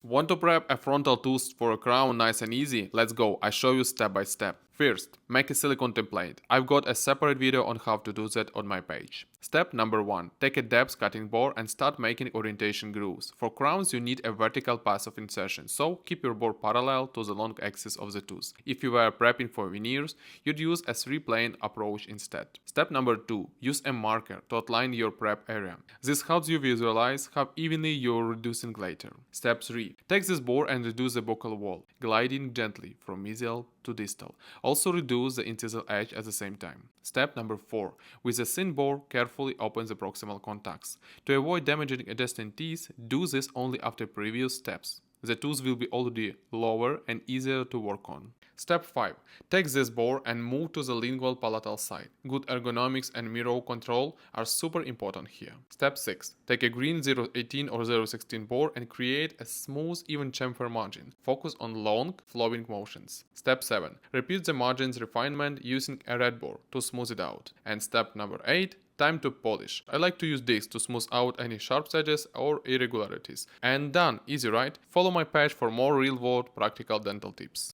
Want to prep a frontal tooth for a crown nice and easy? Let's go, I show you step by step. First, make a silicone template. I've got a separate video on how to do that on my page. Step number 1. Take a depth cutting board and start making orientation grooves. For crowns you need a vertical path of insertion, so keep your board parallel to the long axis of the tooth. If you were prepping for veneers, you'd use a 3-plane approach instead. Step number 2. Use a marker to outline your prep area. This helps you visualize how evenly you're reducing later. Step 3. Take this board and reduce the buccal wall, gliding gently from mesial to distal. Also reduce the incisal edge at the same time. Step number 4. With a thin bore, carefully open the proximal contacts. To avoid damaging adjacent teeth, do this only after previous steps. The tooth will be already lower and easier to work on. Step 5. Take this bore and move to the lingual palatal side. Good ergonomics and mirror control are super important here. Step 6. Take a green 018 or 016 bore and create a smooth, even chamfer margin. Focus on long, flowing motions. Step 7. Repeat the margins refinement using a red bore to smooth it out. And step number 8. Time to polish. I like to use this to smooth out any sharp edges or irregularities. And done, easy right? Follow my page for more real-world practical dental tips.